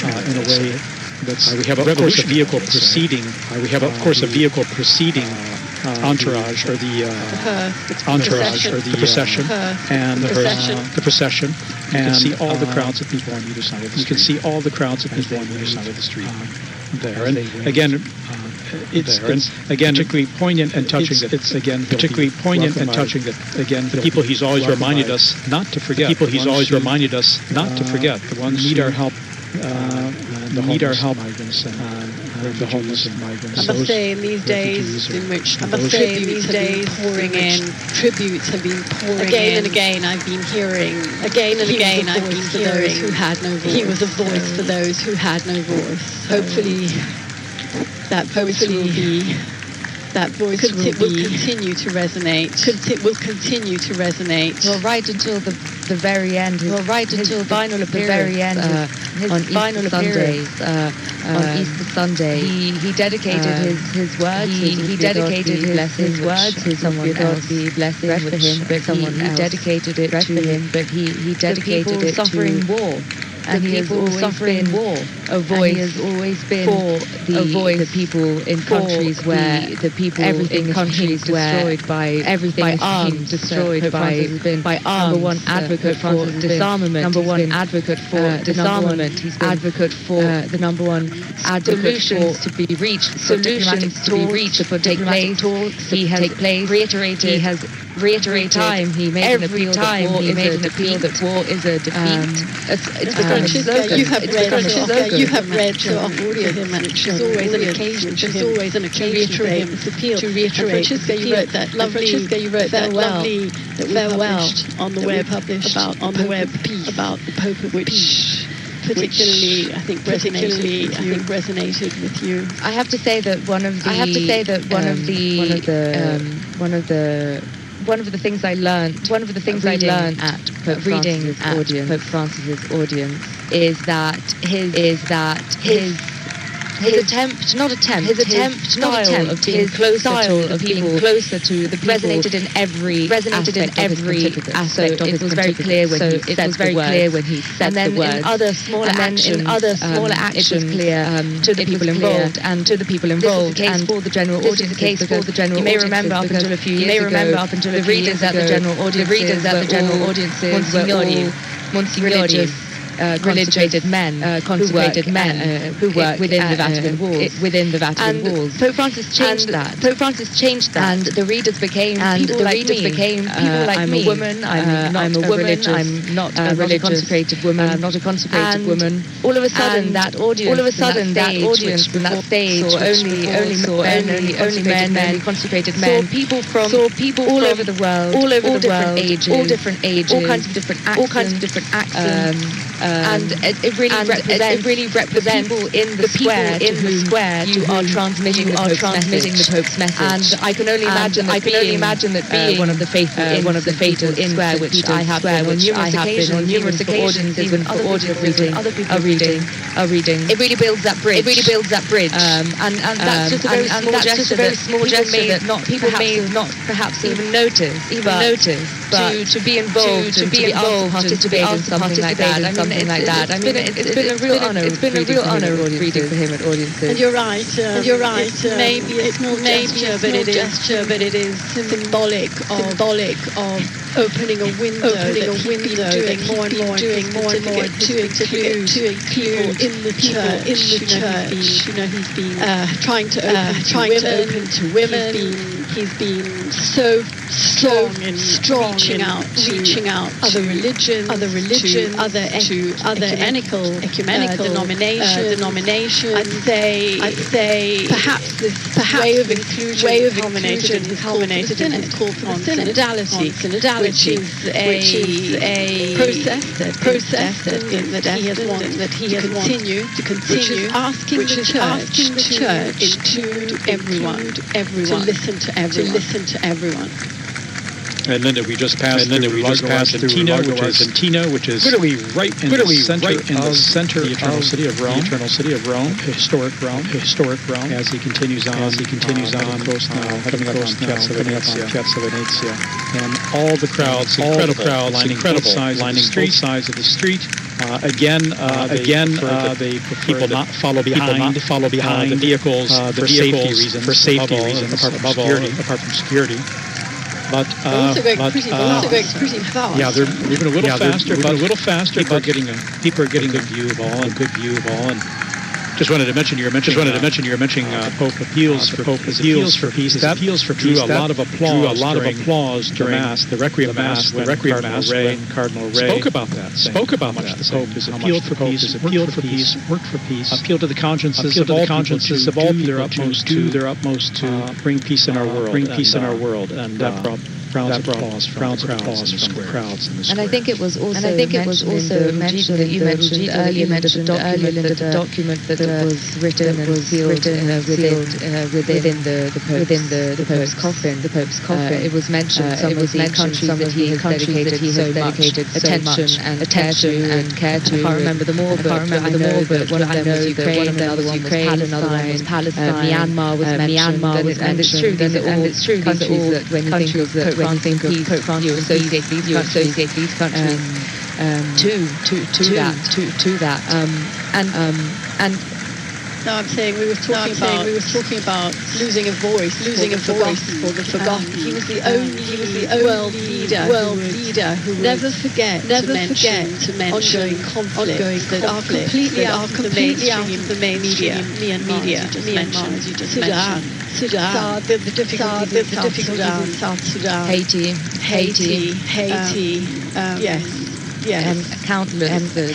in a way that's we have, of course, a vehicle preceding. We have, of course, a vehicle preceding entourage or the procession and the procession. And you can see all the crowds of people on either side of the street. You can see all the crowds of people on either side of the street there. And again, it's again particularly poignant and touching that it's again particularly poignant and touching that again the people he's always reminded us not to forget. People he's always reminded us not to forget. The ones who need our help. Need our help. The homeless and migrants. I must say, in these days in which tributes have been pouring again and again, I've been hearing who had no voice. He was a voice for those who had no voice. Hopefully, that voice will continue to resonate. It will continue to resonate. Well, right until the very end. Well, right until final of the very end. On Easter Sunday, he dedicated his words. He dedicated his words to someone else. Be blessing for him, but someone else. He dedicated it to him, but he dedicated it to suffering war. And he has always suffering war. A voice has always been for the people in countries where the people everything in countries destroyed by everything by arms, destroyed by arms. Number one advocate for disarmament. Number one advocate for disarmament. He's been advocate for the number one advocate solutions to be reached. Solutions to be reached for take place. He has reiterated. He has reiterated time. He made every time he made an appeal that war is a defeat. Francesca, you have read to audio him, and it's always an occasion to reiterate this appeal. Francesca, you wrote that lovely farewell on the web about the Pope of Peace. Particularly, I think resonated with you. I have to say that one of the things I learned at Pope Francis's audience is that his attempt of being closer to the people resonated in every aspect of his very clear when he said the words. And then in other smaller actions, it was clear to the people involved and to the people involved. And for the general audience, you may remember up until a few years ago, the readers at the general audiences were all Monsignori. Consecrated men who work within the Vatican walls. Pope Francis changed that. And the readers became people like me. I'm a woman. I'm not a religious. I'm not a consecrated woman. I'm not a consecrated woman. All of a sudden, that audience from that stage saw only men, consecrated men. Saw people all over the world, all different ages, all kinds of different accents. And it really represents people in the square you are transmitting the Pope's message. And I can only imagine that being one of the faithful in square, which I have been on numerous occasions, even for audience reading, a reading. It really builds that bridge. And that's just a very small gesture that people may not perhaps even notice, but to be involved, to be participate in something like that. I mean, it's been a real honor. It's been a real honor reading for him at audiences. And you're right. It's maybe a small gesture, but it is symbolic of opening a window doing more and more to include people in the church. He's been trying to open to women. He's been so strong in reaching out other religions, other ecumenical denominations. I'd say perhaps this way of inclusion culminated in his call for synodality, which is a process that he has wanted to continue, asking the church to include everyone, to listen to everyone. And then we just passed Argentina, which is literally right in the center of the eternal city of Rome, historic Rome. As he continues on, coming up on Piazza Venezia, and all the crowds, lining both sides of the street. Again, they people not follow behind the vehicles for safety reasons, apart from security. But also going pretty fast. Yeah, they're moving a little faster, but people are getting a good view of all. And just wanted to mention you're mentioning Pope appeals for peace. That drew a lot of applause during the Requiem Mass when Cardinal Ray spoke about that. The Pope has appealed for peace, worked for peace, appealed to the consciences of all people to their utmost to bring peace in our world. And that brought crowds of applause from the crowds in the square. And I think it was also mentioned that you mentioned earlier the document that was written and sealed within the Pope's coffin. It was mentioned some of the countries that he has dedicated so much attention and care to. I can't remember them all, but one of them was Ukraine, another one was Palestine, Myanmar was mentioned, and it's true these are all countries that when you think of Pope Francis, you associate these countries to that. And no, I'm saying we were talking about losing a voice for the forgotten. He was the only world leader who would never forget to mention ongoing conflicts that are completely out of the mainstream media, as you just mentioned. Sudan, the difficulties in South Sudan, Haiti. Yes. And countless. The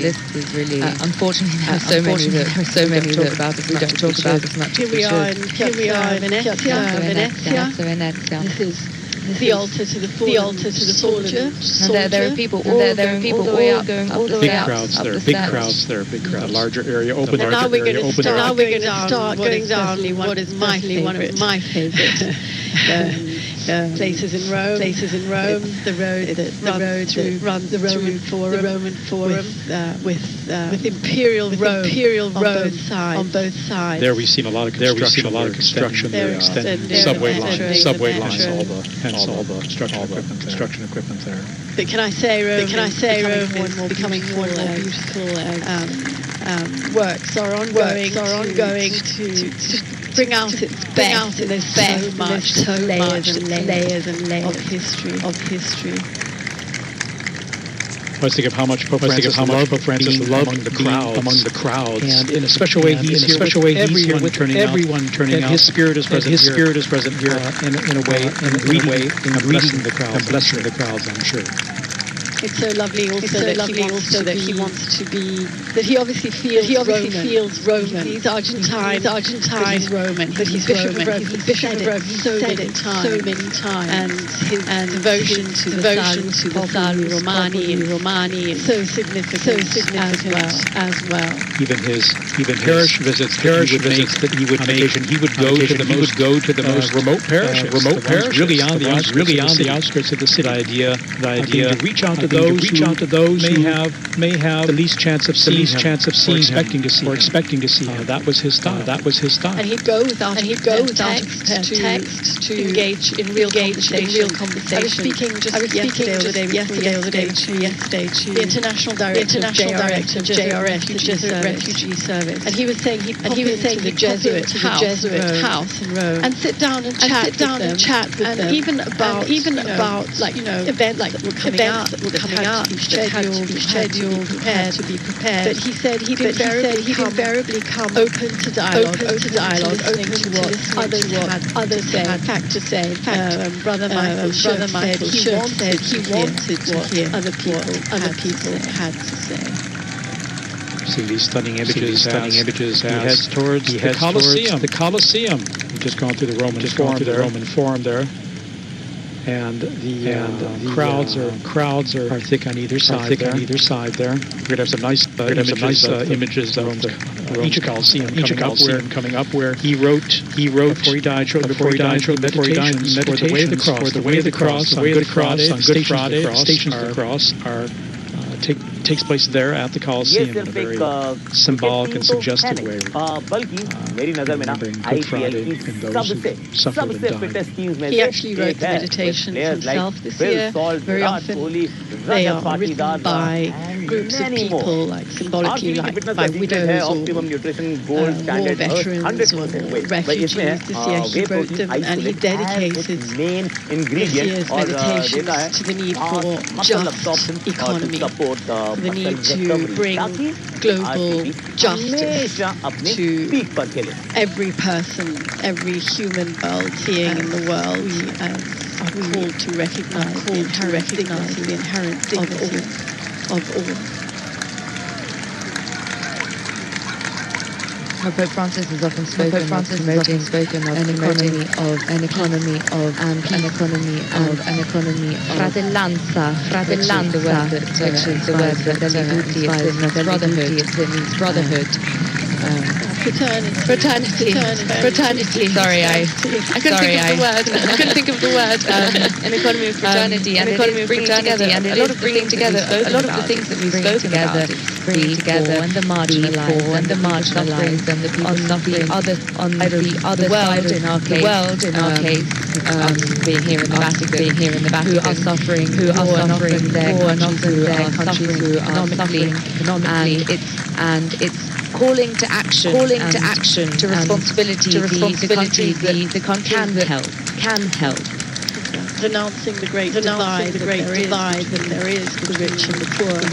list is really. Unfortunately, there are so many that talk about we don't talk about as much. Here we are in Venezia. This is the altar to the soldier. And there are people all the way up going all the way up. Big crowds there. A larger area, open area. Now we're going to start going down what is one of my favorites. Places in Rome, the road that runs the Roman Forum, with Imperial Rome on both sides. There we've seen a lot of construction. There, extended subway lines, all the construction equipment there. But can I say Rome is becoming more and more beautiful. Works are ongoing to bring out its best, so much layers of history. I was thinking of how much Pope Francis loved among the crowds, and in a special way, he's here with everyone turning out. His spirit is present here, in a way, and greeting the crowds, and blessing the crowds, I'm sure. It's so lovely also that he wants to be, that he obviously feels Roman. He's Argentine, but he's Roman. He's the Bishop of Rome. So many times. And his devotion to the Salvi Romani is so significant as well. Even parish visits that he would make. He would go to the most remote parishes, really on the outskirts of the city. The idea to reach out to those who may have the least chance of seeing him, or expecting to see him. That was his style. And he'd go without text to engage in real conversation. I was speaking yesterday or the day before yesterday to the International Director of JRF Refugee Service, and he was saying he'd pop into the Jesuit house in Rome and sit down and chat with them, and even about events that were coming up, had to be prepared. But he said he'd invariably come open to dialogue, open to what others had to say. In fact, Brother Michael said he wanted to hear other people had to say. See these stunning images. He heads towards the Colosseum. We've just gone through the Roman Forum there. the crowds are thick on either side. There. We're gonna have some nice images of each Colosseum coming up where he wrote before he died showed meditations for the way of the cross on Good Friday, the Stations of the Cross are takes place there at the Colosseum in a very symbolic and suggestive way. Remembering Good Friday and those who suffered and died. He actually wrote the meditations himself this year. Very often they are written by groups of people, like symbolically, like by widows or war veterans or refugees. This year he wrote them and he dedicates his year's meditations to the need for just economy, the need to bring global justice to every person, every human being in the world. We are called to recognize the inherent dignity of all. Pope Francis has often spoken of an economy of fratellanza, which is the word that brotherhood. Fraternity. Sorry, I couldn't think of the word. An economy of fraternity, and bringing together. A lot of the things that we spoke together, bringing together and the marginalized, and the people suffering on the other side in our case, being here in the Vatican, who are suffering their countries, economically, and it's calling to action, to responsibility. The country can help. Denouncing the great divide that there is between the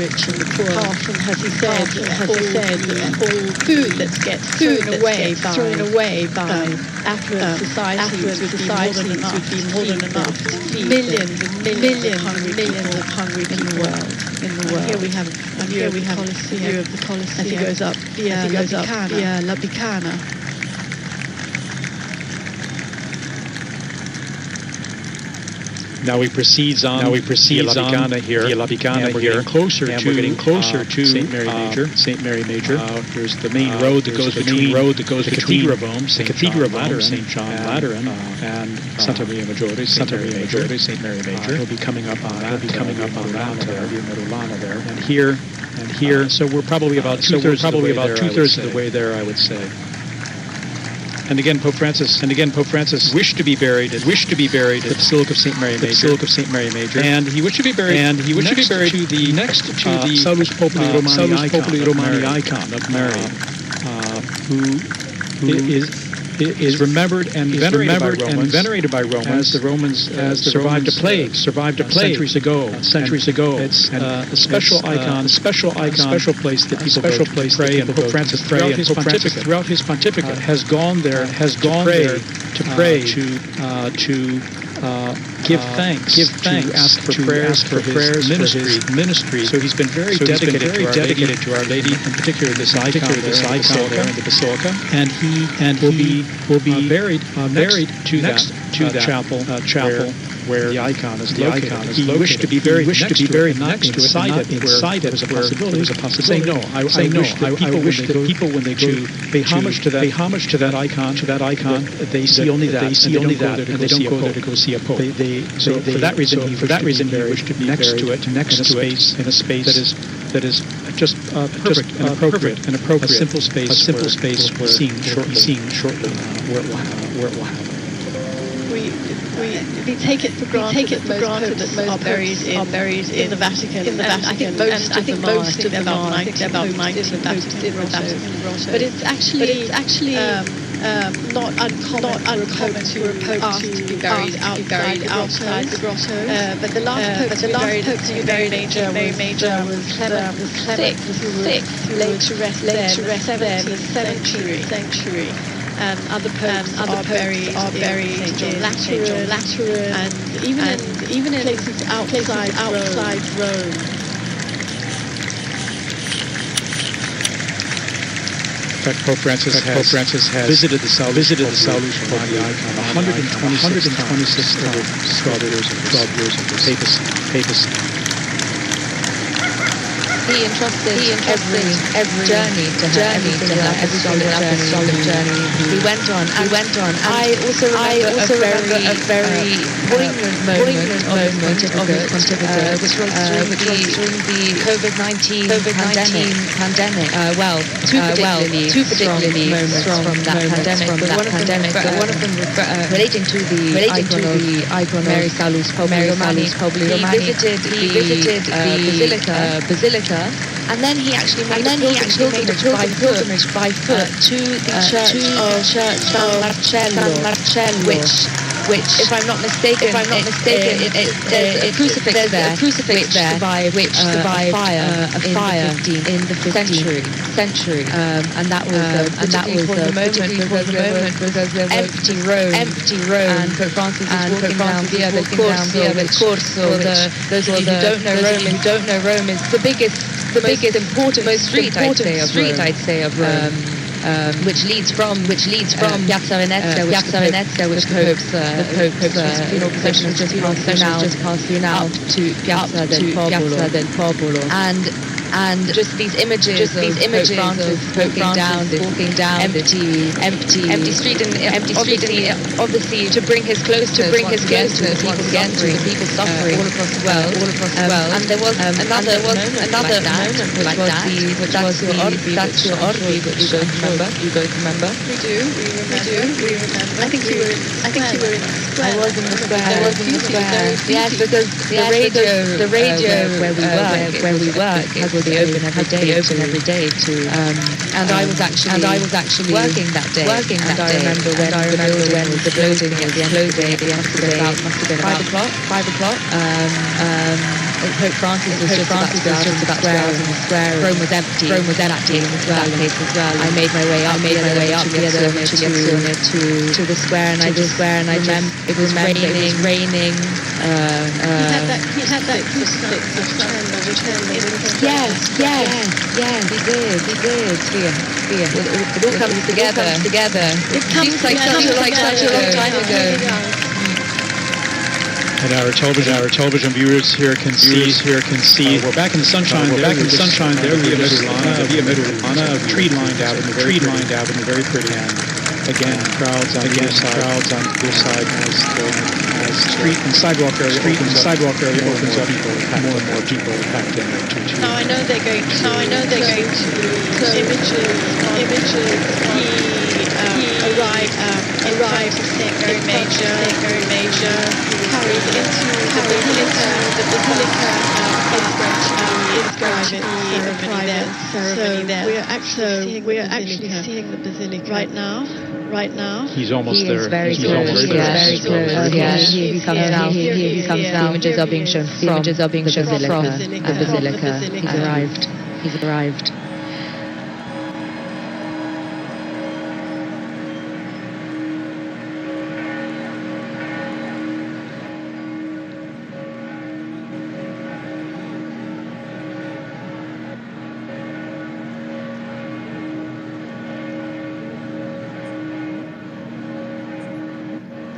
rich and the poor. Often has he said, all food that gets thrown away by affluent societies would be more than enough to feed millions of hungry people in the world. Here we have a view of the Colosseum as he goes up via La Picana. Now we proceeds on via La Picana here, and we're getting closer to St. Mary Major. There's the main road that goes between the Cathedral of Rome, St. John Lateran, and Santa Maria Maggiore, St. Mary Major. We'll be coming up on that there, and here. So we're probably about two-thirds of the way there, I would say. And again, Pope Francis wished to be buried at the Basilica of St. Mary Major, and he wished to be buried next to the Salus Populi Romani icon of Mary, who is remembered and venerated by Romans as survived a plague centuries ago. It's a special icon, special place that people pray, and Pope Francis throughout his pontificate has gone there to pray, to give thanks, to ask for prayers for his ministry. So he's been very dedicated to Our Lady, in particular this icon there in the Basilica, and he will be buried to that chapel where the icon is located. He wished to be buried next to it, inside it. There was a possibility. I wish that people when they pay homage to that icon, they see only that, and they don't go there to go see a pope. So for that reason, he wished to be next to it, in a space that is just perfect and appropriate, a simple space where seen shortly where it will happen. We take it for granted that most are buried in the Vatican. I think most of them are about 90 in the Vatican. But it's actually not uncommon for a pope asked to be buried outside the grotto. But the last pope to be buried in Mary Major was Clement VI, who laid to rest there in the 7th century. And other popes are buried in St. John Lateran, and even in places outside Rome. fact, Pope Francis has visited the Salus Romani icon 126 times, 12 years of papacy. He entrusted every journey to her, every apostolic journey. He went on. I also remember a very poignant moment of his pontificate, which was during the COVID-19 pandemic. Two particularly moments from that pandemic. But one of them relating to the icon of Mary Salus Romani. He visited the basilica. And then he actually made a pilgrimage by foot to the church of San Marcello, which, if I'm not mistaken, there's a crucifix there, which survived a fire in the 15th century. And that was a particularly important moment because there was empty Rome, and Pope Francis was walking down Via del Corso. Those of you who don't know Rome is the most important street, I'd say, of Rome. Which leads from Piazza Venezia, which the Pope's procession has just passed through now, up to Piazza del Popolo. And just these images of Pope Francis walking down empty street, obviously to bring his closeness to the people suffering all across the world. And there was another moment like that, which was the Statue Orbi, which you both remember. We do. I think you were in the square. I was in the square. Yes, because the radio where we work will be open every day to and I was actually working that day. And I remember when the building at the end of the day must have been about 5 o'clock. Pope Francis was just about to go out in the square. Rome was empty in that case as well. I made my way up to the square, and I remember it was raining. He had that crucifix of Yes, he did. It all comes together. It seems like such a long time ago. And our television viewers here can see. We're back in the sunshine. There, Via Medulana, tree lined out in the very pretty end. Again, crowds on either side as street and sidewalk area opens up. More and more people packed in there too. Now I know they're going to images. He arrived very major. Carried into the basilica in private ceremony there. We are actually seeing the basilica right now. He's almost there. Very close. He comes down. The images are being shown from the basilica. He's arrived.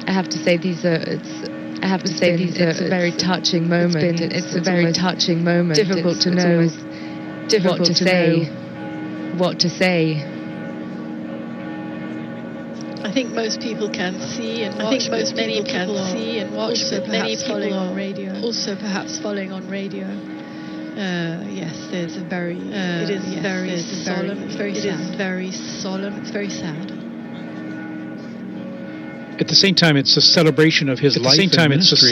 I have to say these are a very touching moment. It's a very touching moment. Difficult to know what to say. I think most people can see and watch. Many people perhaps following on radio. Yes, there's a very. It is very solemn. It's very sad. At the same time, it's a celebration of his life and ministry.